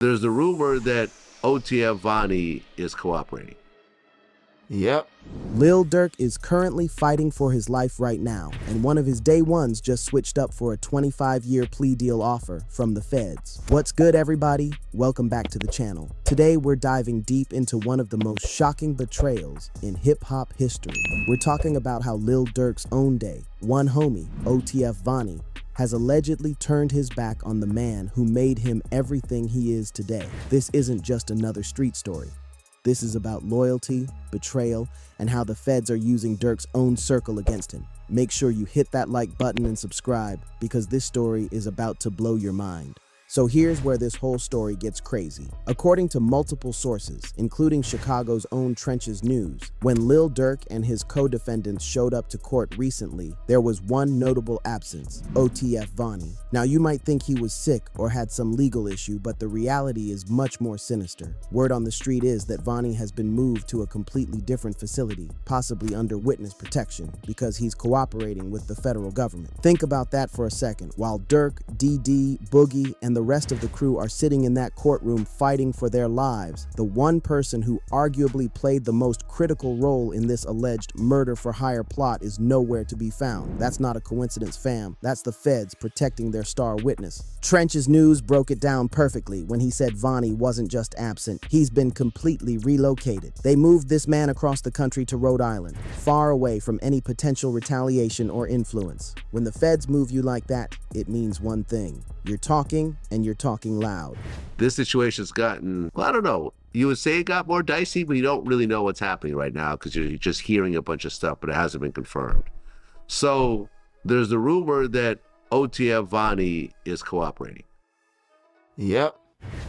There's the rumor that OTF Vonnie is cooperating. Yep. Lil Durk is currently fighting for his life right now, and one of his day ones just switched up for a 25-year plea deal offer from the feds. What's good, everybody? Welcome back to the channel. Today, we're diving deep into one of the most shocking betrayals in hip-hop history. We're talking about how Lil Durk's own day, one homie, OTF Vonnie, has allegedly turned his back on the man who made him everything he is today. This isn't just another street story. This is about loyalty, betrayal, and how the feds are using Durk's own circle against him. Make sure you hit that like button and subscribe, because this story is about to blow your mind. So here's where this whole story gets crazy. According to multiple sources, including Chicago's own Trenches News, when Lil Durk and his co-defendants showed up to court recently, there was one notable absence: OTF Vonnie. Now, you might think he was sick or had some legal issue, but the reality is much more sinister. Word on the street is that Vonnie has been moved to a completely different facility, possibly under witness protection, because he's cooperating with the federal government. Think about that for a second. While Durk, DD, Boogie, and the rest of the crew are sitting in that courtroom fighting for their lives, the one person who arguably played the most critical role in this alleged murder-for-hire plot is nowhere to be found. That's not a coincidence, fam. That's the feds protecting their star witness. Trenches News broke it down perfectly when he said Vonnie wasn't just absent, he's been completely relocated. They moved this man across the country to Rhode Island, far away from any potential retaliation or influence. When the feds move you like that, it means one thing: you're talking, and you're talking loud. This situation's gotten, well, I don't know. You would say it got more dicey, but you don't really know what's happening right now because you're just hearing a bunch of stuff, but it hasn't been confirmed. So there's the rumor that OTF Vonnie is cooperating. Yep.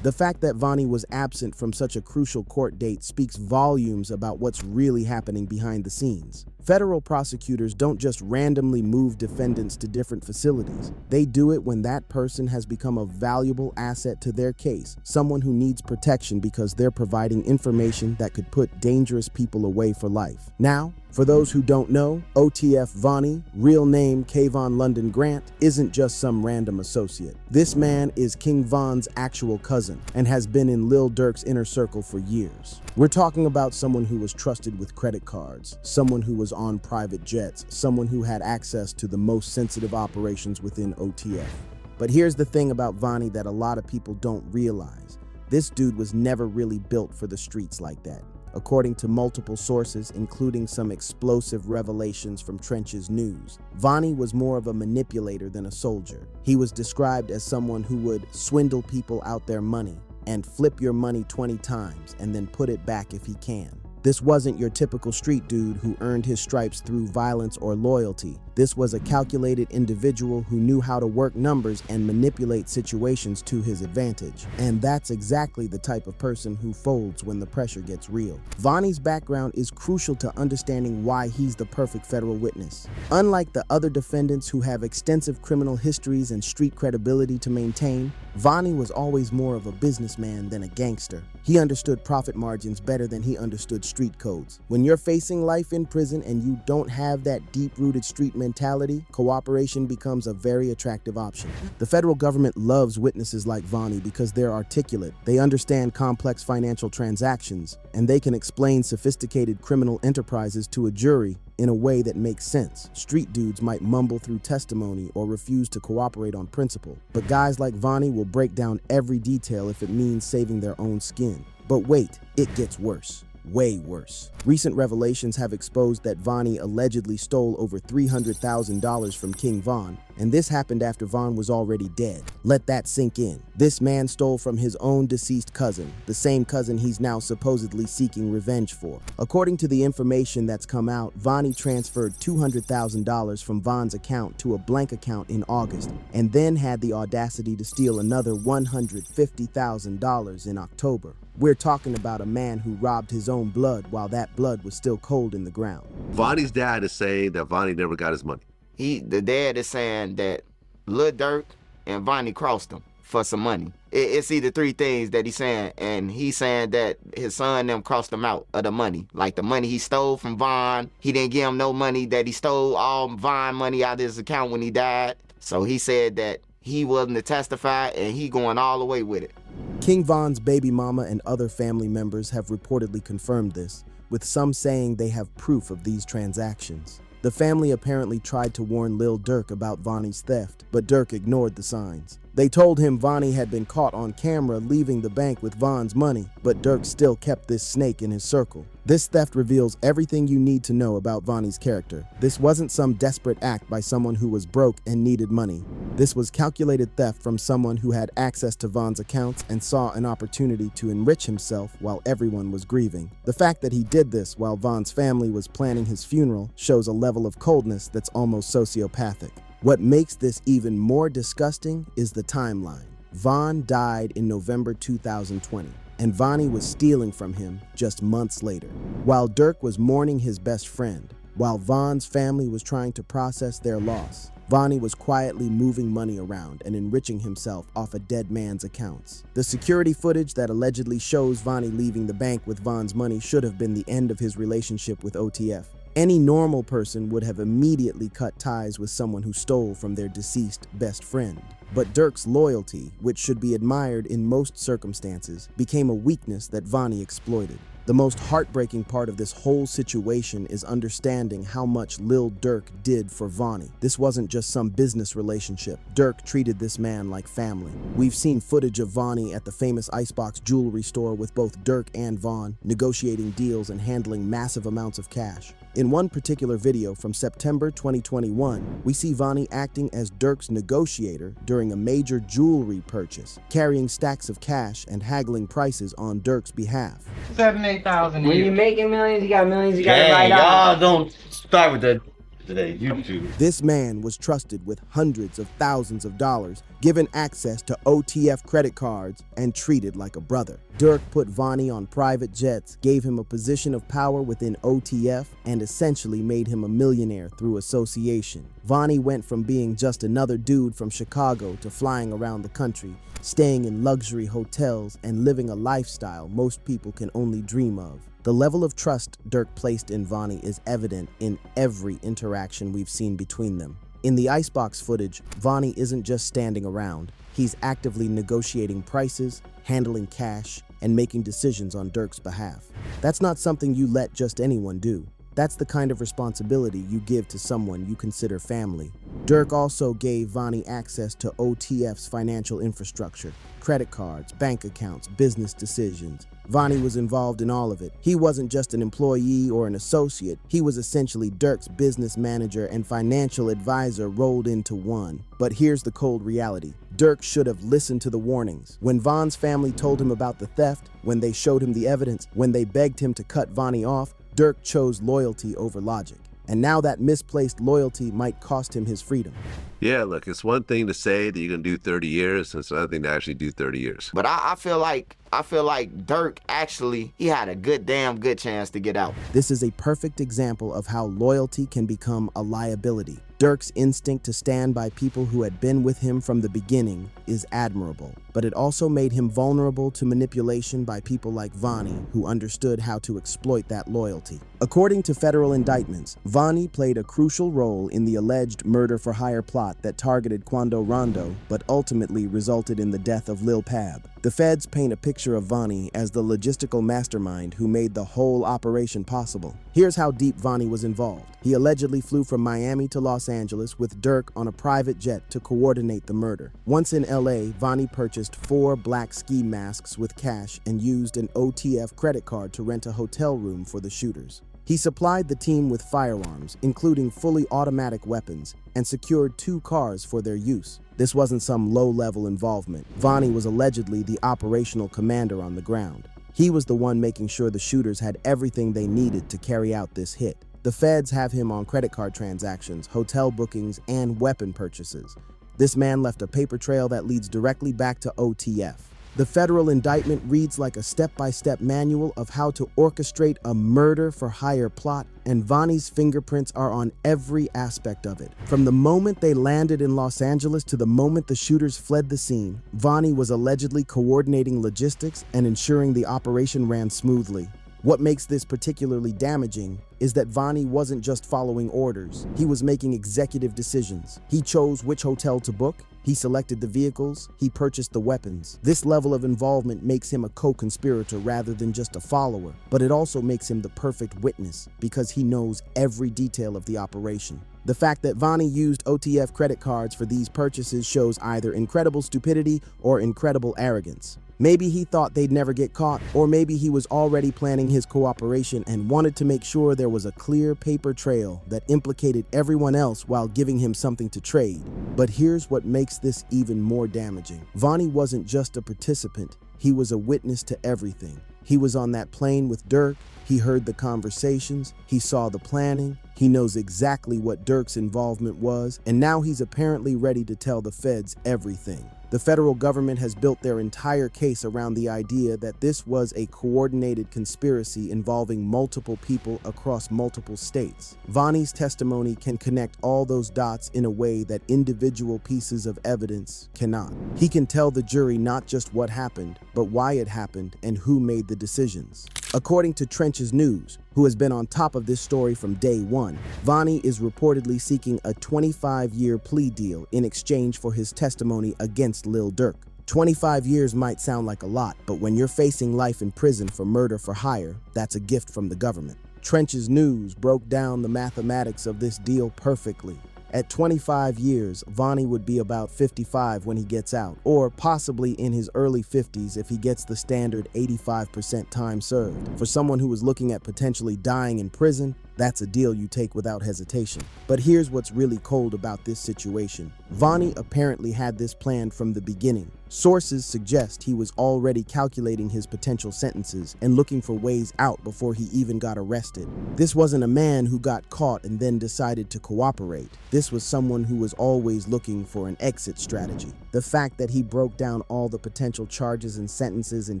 The fact that Vonnie was absent from such a crucial court date speaks volumes about what's really happening behind the scenes. Federal prosecutors don't just randomly move defendants to different facilities. They do it when that person has become a valuable asset to their case, someone who needs protection because they're providing information that could put dangerous people away for life. Now, for those who don't know, OTF Vonnie, real name Kayvon London Grant, isn't just some random associate. This man is King Von's actual cousin and has been in Lil Durk's inner circle for years. We're talking about someone who was trusted with credit cards, someone who was on private jets, someone who had access to the most sensitive operations within OTF. But here's the thing about Vonnie that a lot of people don't realize. This dude was never really built for the streets like that. According to multiple sources, including some explosive revelations from Trenches News, Vonnie was more of a manipulator than a soldier. He was described as someone who would swindle people out their money and flip your money 20 times and then put it back if he can. This wasn't your typical street dude who earned his stripes through violence or loyalty. This was a calculated individual who knew how to work numbers and manipulate situations to his advantage. And that's exactly the type of person who folds when the pressure gets real. Vonnie's background is crucial to understanding why he's the perfect federal witness. Unlike the other defendants who have extensive criminal histories and street credibility to maintain, Vonnie was always more of a businessman than a gangster. He understood profit margins better than he understood street codes. When you're facing life in prison and you don't have that deep-rooted street mentality, cooperation becomes a very attractive option. The federal government loves witnesses like Vonnie because they're articulate, they understand complex financial transactions, and they can explain sophisticated criminal enterprises to a jury in a way that makes sense. Street dudes might mumble through testimony or refuse to cooperate on principle, but guys like Vonnie will break down every detail if it means saving their own skin. But wait, it gets worse. Way worse. Recent revelations have exposed that Vonnie allegedly stole over $300,000 from King Von, and this happened after Von was already dead. Let that sink in. This man stole from his own deceased cousin, the same cousin he's now supposedly seeking revenge for. According to the information that's come out, Vonnie transferred $200,000 from Von's account to a blank account in August, and then had the audacity to steal another $150,000 in October. We're talking about a man who robbed his own blood while that blood was still cold in the ground. Vonnie's dad is saying that Vonnie never got his money. The dad is saying that Lil Durk and Vonnie crossed him for some money. It's either three things that he's saying, and he's saying that his son and them crossed him out of the money. Like the money he stole from Von, he didn't give him no money, that he stole all Von money out of his account when he died. So he said that he willing to testify, and he going all the way with it. King Von's baby mama and other family members have reportedly confirmed this, with some saying they have proof of these transactions. The family apparently tried to warn Lil Durk about Vonnie's theft, but Durk ignored the signs. They told him Vonnie had been caught on camera leaving the bank with Von's money, but Durk still kept this snake in his circle. This theft reveals everything you need to know about Vonnie's character. This wasn't some desperate act by someone who was broke and needed money. This was calculated theft from someone who had access to Von's accounts and saw an opportunity to enrich himself while everyone was grieving. The fact that he did this while Von's family was planning his funeral shows a level of coldness that's almost sociopathic. What makes this even more disgusting is the timeline. Von died in November 2020, and Vonnie was stealing from him just months later. While Durk was mourning his best friend, while Von's family was trying to process their loss, Vonnie was quietly moving money around and enriching himself off a dead man's accounts. The security footage that allegedly shows Vonnie leaving the bank with Von's money should have been the end of his relationship with OTF. Any normal person would have immediately cut ties with someone who stole from their deceased best friend. But Durk's loyalty, which should be admired in most circumstances, became a weakness that Vonnie exploited. The most heartbreaking part of this whole situation is understanding how much Lil Durk did for Vonnie. This wasn't just some business relationship. Durk treated this man like family. We've seen footage of Vonnie at the famous Icebox jewelry store with both Durk and Von, negotiating deals and handling massive amounts of cash. In one particular video from September 2021, we see Vonnie acting as Durk's negotiator during a major jewelry purchase, carrying stacks of cash and haggling prices on Durk's behalf. 7,000-8,000. When you're making millions, you got millions, you gotta write y'all don't start with that today. YouTube. This man was trusted with hundreds of thousands of dollars, given access to OTF credit cards, and treated like a brother. Durk put Vonnie on private jets, gave him a position of power within OTF, and essentially made him a millionaire through association. Vonnie went from being just another dude from Chicago to flying around the country, staying in luxury hotels and living a lifestyle most people can only dream of. The level of trust Durk placed in Vonnie is evident in every interaction we've seen between them. In the Icebox footage, Vonnie isn't just standing around. He's actively negotiating prices, handling cash, and making decisions on Durk's behalf. That's not something you let just anyone do. That's the kind of responsibility you give to someone you consider family. Durk also gave Vonnie access to OTF's financial infrastructure, credit cards, bank accounts, business decisions. Vonnie was involved in all of it. He wasn't just an employee or an associate. He was essentially Durk's business manager and financial advisor rolled into one. But here's the cold reality. Durk should have listened to the warnings. When Von's family told him about the theft, when they showed him the evidence, when they begged him to cut Vonnie off, Durk chose loyalty over logic. And now that misplaced loyalty might cost him his freedom. Yeah, look, it's one thing to say that you're going to do 30 years, and it's another thing to actually do 30 years. But I feel like Durk actually, he had a damn good chance to get out. This is a perfect example of how loyalty can become a liability. Durk's instinct to stand by people who had been with him from the beginning is admirable, but it also made him vulnerable to manipulation by people like Vonnie, who understood how to exploit that loyalty. According to federal indictments, Vonnie played a crucial role in the alleged murder-for-hire plot that targeted Quando Rondo, but ultimately resulted in the death of Lil Pab. The feds paint a picture of Vonnie as the logistical mastermind who made the whole operation possible. Here's how deep Vonnie was involved. He allegedly flew from Miami to Los Angeles with Durk on a private jet to coordinate the murder. Once in LA, Vonnie purchased 4 black ski masks with cash and used an OTF credit card to rent a hotel room for the shooters. He supplied the team with firearms, including fully automatic weapons, and secured 2 cars for their use. This wasn't some low-level involvement. Vonnie was allegedly the operational commander on the ground. He was the one making sure the shooters had everything they needed to carry out this hit. The feds have him on credit card transactions, hotel bookings, and weapon purchases. This man left a paper trail that leads directly back to OTF. The federal indictment reads like a step-by-step manual of how to orchestrate a murder-for-hire plot, and Vonnie's fingerprints are on every aspect of it. From the moment they landed in Los Angeles to the moment the shooters fled the scene, Vonnie was allegedly coordinating logistics and ensuring the operation ran smoothly. What makes this particularly damaging is that Vonnie wasn't just following orders. He was making executive decisions. He chose which hotel to book, he selected the vehicles, he purchased the weapons. This level of involvement makes him a co-conspirator rather than just a follower, but it also makes him the perfect witness because he knows every detail of the operation. The fact that Vonnie used OTF credit cards for these purchases shows either incredible stupidity or incredible arrogance. Maybe he thought they'd never get caught, or maybe he was already planning his cooperation and wanted to make sure there was a clear paper trail that implicated everyone else while giving him something to trade. But here's what makes this even more damaging. Vonnie wasn't just a participant, he was a witness to everything. He was on that plane with Durk, he heard the conversations, he saw the planning, he knows exactly what Durk's involvement was, and now he's apparently ready to tell the feds everything. The federal government has built their entire case around the idea that this was a coordinated conspiracy involving multiple people across multiple states. Vonnie's testimony can connect all those dots in a way that individual pieces of evidence cannot. He can tell the jury not just what happened, but why it happened and who made the decisions. According to Trench's News, who has been on top of this story from day one, Vonnie is reportedly seeking a 25-year plea deal in exchange for his testimony against Lil Durk. 25 years might sound like a lot, but when you're facing life in prison for murder for hire, that's a gift from the government. Trench's News broke down the mathematics of this deal perfectly. At 25 years, Vonnie would be about 55 when he gets out, or possibly in his early 50s if he gets the standard 85% time served. For someone who is looking at potentially dying in prison, that's a deal you take without hesitation. But here's what's really cold about this situation. Vonnie apparently had this planned from the beginning. Sources suggest he was already calculating his potential sentences and looking for ways out before he even got arrested. This wasn't a man who got caught and then decided to cooperate. This was someone who was always looking for an exit strategy. The fact that he broke down all the potential charges and sentences in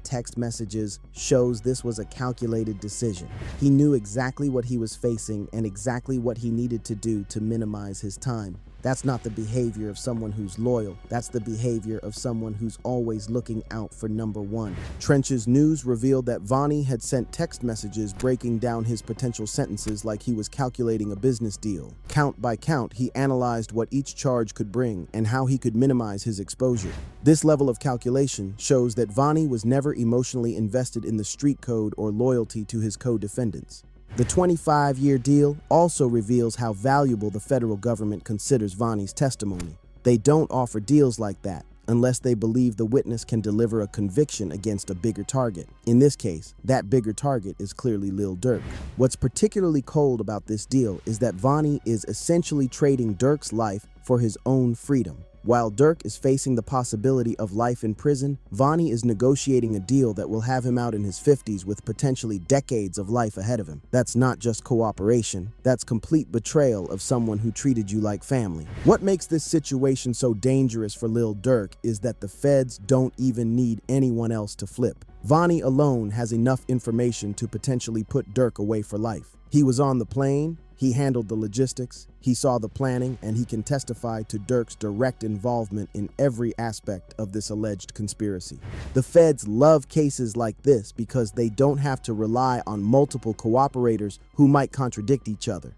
text messages shows this was a calculated decision. He knew exactly what he was facing and exactly what he needed to do to minimize his time. That's not the behavior of someone who's loyal. That's the behavior of someone who's always looking out for number one. Trench's News revealed that Vonnie had sent text messages breaking down his potential sentences like he was calculating a business deal. Count by count, he analyzed what each charge could bring and how he could minimize his exposure. This level of calculation shows that Vonnie was never emotionally invested in the street code or loyalty to his co-defendants. The 25-year deal also reveals how valuable the federal government considers Vonnie's testimony. They don't offer deals like that unless they believe the witness can deliver a conviction against a bigger target. In this case, that bigger target is clearly Lil Durk. What's particularly cold about this deal is that Vonnie is essentially trading Durk's life for his own freedom. While Durk is facing the possibility of life in prison, Vonnie is negotiating a deal that will have him out in his 50s with potentially decades of life ahead of him. That's not just cooperation, that's complete betrayal of someone who treated you like family. What makes this situation so dangerous for Lil Durk is that the feds don't even need anyone else to flip. Vonnie alone has enough information to potentially put Durk away for life. He was on the plane, he handled the logistics, he saw the planning, and he can testify to Durk's direct involvement in every aspect of this alleged conspiracy. The feds love cases like this because they don't have to rely on multiple cooperators who might contradict each other.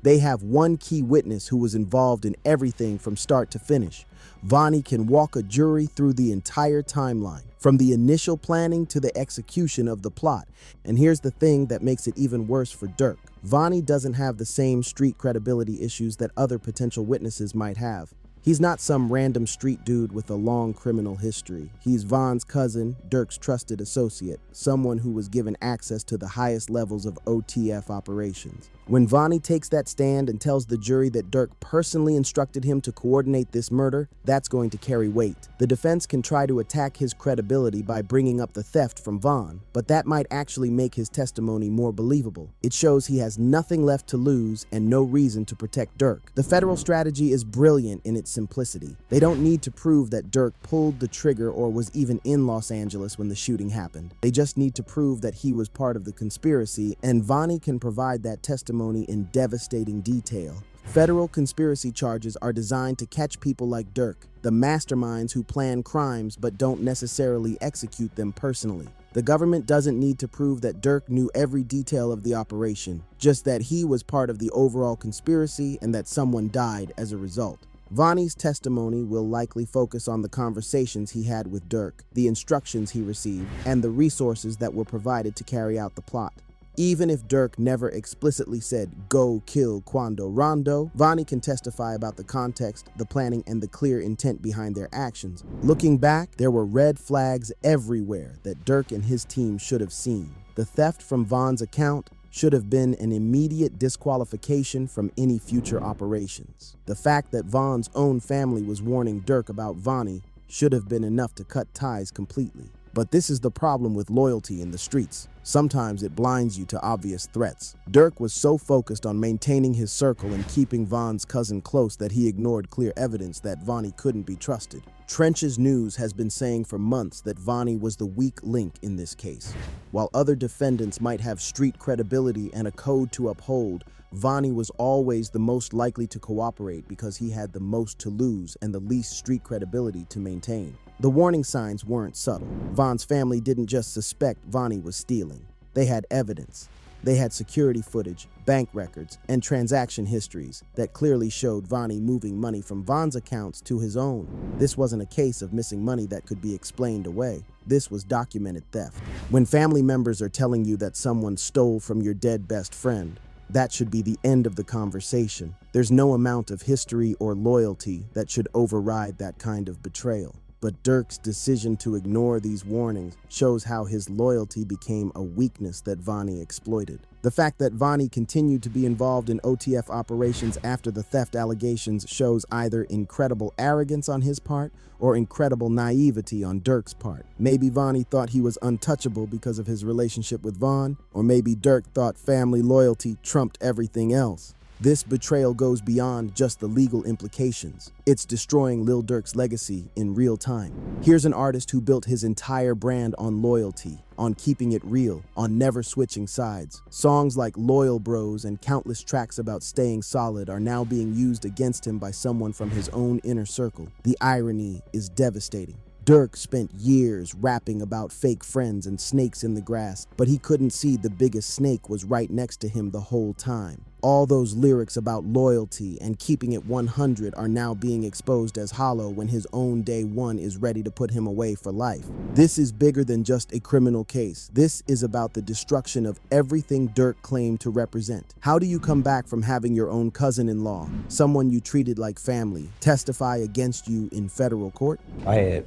They have one key witness who was involved in everything from start to finish. Vonnie can walk a jury through the entire timeline, from the initial planning to the execution of the plot. And here's the thing that makes it even worse for Durk. Vonnie doesn't have the same street credibility issues that other potential witnesses might have. He's not some random street dude with a long criminal history. He's Von's cousin, Durk's trusted associate, someone who was given access to the highest levels of OTF operations. When Vonnie takes that stand and tells the jury that Durk personally instructed him to coordinate this murder, that's going to carry weight. The defense can try to attack his credibility by bringing up the theft from Von, but that might actually make his testimony more believable. It shows he has nothing left to lose and no reason to protect Durk. The federal strategy is brilliant in its simplicity. They don't need to prove that Durk pulled the trigger or was even in Los Angeles when the shooting happened. They just need to prove that he was part of the conspiracy, and Vonnie can provide that testimony in devastating detail. Federal conspiracy charges are designed to catch people like Durk, the masterminds who plan crimes but don't necessarily execute them personally. The government doesn't need to prove that Durk knew every detail of the operation, just that he was part of the overall conspiracy and that someone died as a result. Vonnie's testimony will likely focus on the conversations he had with Durk, the instructions he received, and the resources that were provided to carry out the plot. Even if Durk never explicitly said, "Go kill Quando Rondo," Vonnie can testify about the context, the planning, and the clear intent behind their actions. Looking back, there were red flags everywhere that Durk and his team should have seen. The theft from Von's account should have been an immediate disqualification from any future operations. The fact that Von's own family was warning Durk about Vonnie should have been enough to cut ties completely. But this is the problem with loyalty in the streets. Sometimes it blinds you to obvious threats. Durk was so focused on maintaining his circle and keeping Von's cousin close that he ignored clear evidence that Vonnie couldn't be trusted. Trenches News has been saying for months that Vonnie was the weak link in this case. While other defendants might have street credibility and a code to uphold, Vonnie was always the most likely to cooperate because he had the most to lose and the least street credibility to maintain. The warning signs weren't subtle. Von's family didn't just suspect Vonnie was stealing. They had evidence. They had security footage, bank records, and transaction histories that clearly showed Vonnie moving money from Von's accounts to his own. This wasn't a case of missing money that could be explained away. This was documented theft. When family members are telling you that someone stole from your dead best friend, that should be the end of the conversation. There's no amount of history or loyalty that should override that kind of betrayal. But Durk's decision to ignore these warnings shows how his loyalty became a weakness that Vonnie exploited. The fact that Vonnie continued to be involved in OTF operations after the theft allegations shows either incredible arrogance on his part or incredible naivety on Durk's part. Maybe Vonnie thought he was untouchable because of his relationship with Von, or maybe Durk thought family loyalty trumped everything else. This betrayal goes beyond just the legal implications. It's destroying Lil Durk's legacy in real time. Here's an artist who built his entire brand on loyalty, on keeping it real, on never switching sides. Songs like Loyal Bros and countless tracks about staying solid are now being used against him by someone from his own inner circle. The irony is devastating. Durk spent years rapping about fake friends and snakes in the grass, but he couldn't see the biggest snake was right next to him the whole time. All those lyrics about loyalty and keeping it 100 are now being exposed as hollow when his own day one is ready to put him away for life. This is bigger than just a criminal case. This is about the destruction of everything Durk claimed to represent. How do you come back from having your own cousin-in-law, someone you treated like family, testify against you in federal court? I had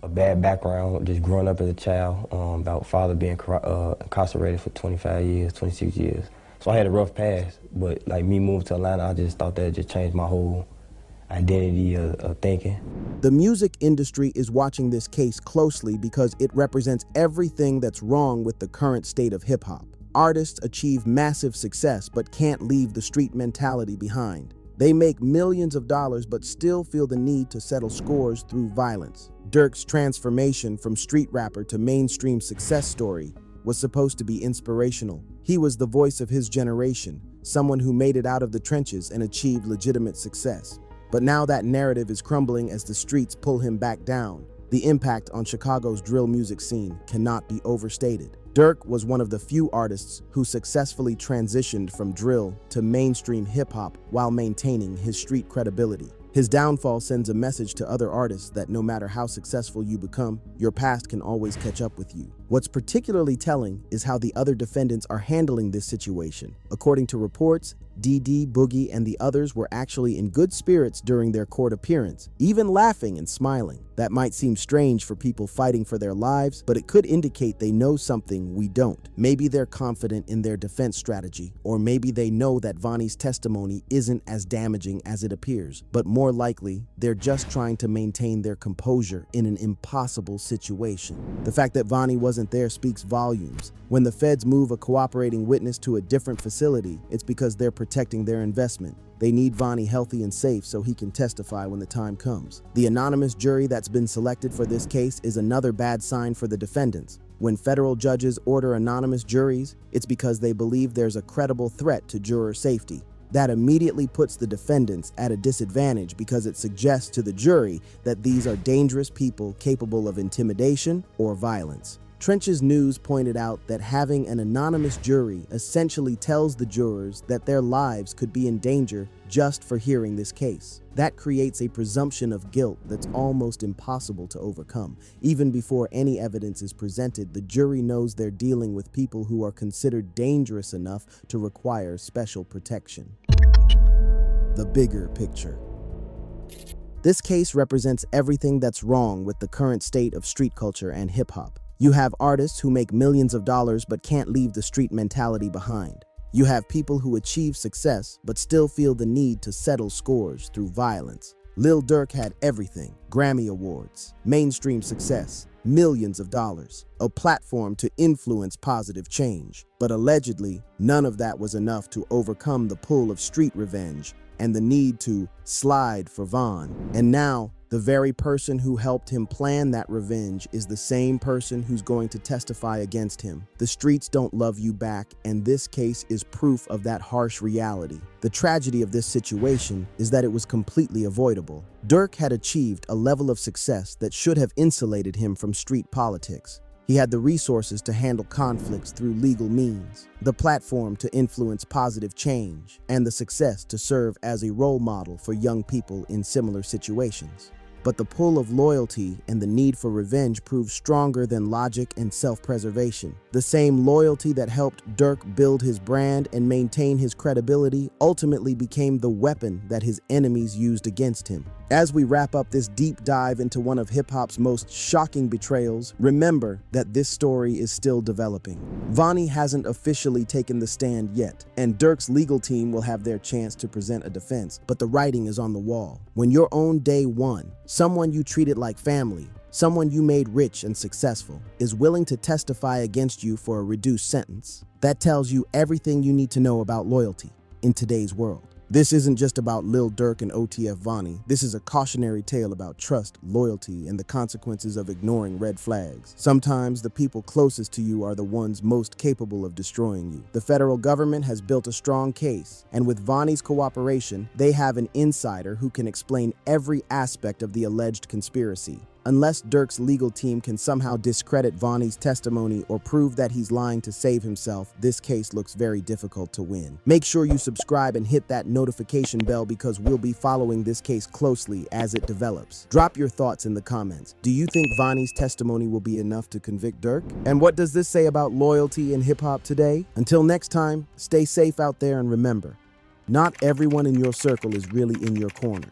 a bad background, just growing up as a child, about father being incarcerated for 25 years, 26 years. So I had a rough past, but like me moving to Atlanta, I just thought that just changed my whole identity of thinking. The music industry is watching this case closely because it represents everything that's wrong with the current state of hip-hop. Artists achieve massive success but can't leave the street mentality behind. They make millions of dollars but still feel the need to settle scores through violence. Durk's transformation from street rapper to mainstream success story was supposed to be inspirational. He was the voice of his generation, someone who made it out of the trenches and achieved legitimate success. But now that narrative is crumbling as the streets pull him back down. The impact on Chicago's drill music scene cannot be overstated. Durk was one of the few artists who successfully transitioned from drill to mainstream hip-hop while maintaining his street credibility. His downfall sends a message to other artists that no matter how successful you become, your past can always catch up with you. What's particularly telling is how the other defendants are handling this situation. According to reports, DD, Boogie, and the others were actually in good spirits during their court appearance, even laughing and smiling. That might seem strange for people fighting for their lives, but it could indicate they know something we don't. Maybe they're confident in their defense strategy, or maybe they know that Vonnie's testimony isn't as damaging as it appears. But more likely, they're just trying to maintain their composure in an impossible situation. The fact that Vonnie wasn't there speaks volumes. When the feds move a cooperating witness to a different facility, it's because they're protecting their investment. They need Vonnie healthy and safe so he can testify when the time comes. The anonymous jury that's been selected for this case is another bad sign for the defendants. When federal judges order anonymous juries, it's because they believe there's a credible threat to juror safety. That immediately puts the defendants at a disadvantage because it suggests to the jury that these are dangerous people capable of intimidation or violence. Trench's news pointed out that having an anonymous jury essentially tells the jurors that their lives could be in danger just for hearing this case. That creates a presumption of guilt that's almost impossible to overcome. Even before any evidence is presented, the jury knows they're dealing with people who are considered dangerous enough to require special protection. The bigger picture. This case represents everything that's wrong with the current state of street culture and hip-hop. You have artists who make millions of dollars but can't leave the street mentality behind. You have people who achieve success but still feel the need to settle scores through violence. Lil Durk had everything: Grammy Awards, mainstream success, millions of dollars, a platform to influence positive change. But allegedly, none of that was enough to overcome the pull of street revenge and the need to slide for Von. And now, the very person who helped him plan that revenge is the same person who's going to testify against him. The streets don't love you back, and this case is proof of that harsh reality. The tragedy of this situation is that it was completely avoidable. Durk had achieved a level of success that should have insulated him from street politics. He had the resources to handle conflicts through legal means, the platform to influence positive change, and the success to serve as a role model for young people in similar situations. But the pull of loyalty and the need for revenge proved stronger than logic and self-preservation. The same loyalty that helped Durk build his brand and maintain his credibility ultimately became the weapon that his enemies used against him. As we wrap up this deep dive into one of hip-hop's most shocking betrayals, remember that this story is still developing. Vonnie hasn't officially taken the stand yet, and Durk's legal team will have their chance to present a defense, but the writing is on the wall. When your own day one, someone you treated like family, someone you made rich and successful, is willing to testify against you for a reduced sentence, that tells you everything you need to know about loyalty in today's world. This isn't just about Lil Durk and OTF Vonnie. This is a cautionary tale about trust, loyalty, and the consequences of ignoring red flags. Sometimes the people closest to you are the ones most capable of destroying you. The federal government has built a strong case, and with Vonnie's cooperation, they have an insider who can explain every aspect of the alleged conspiracy. Unless Durk's legal team can somehow discredit Vonnie's testimony or prove that he's lying to save himself, this case looks very difficult to win. Make sure you subscribe and hit that notification bell because we'll be following this case closely as it develops. Drop your thoughts in the comments. Do you think Vonnie's testimony will be enough to convict Durk? And what does this say about loyalty in hip-hop today? Until next time, stay safe out there and remember, not everyone in your circle is really in your corner.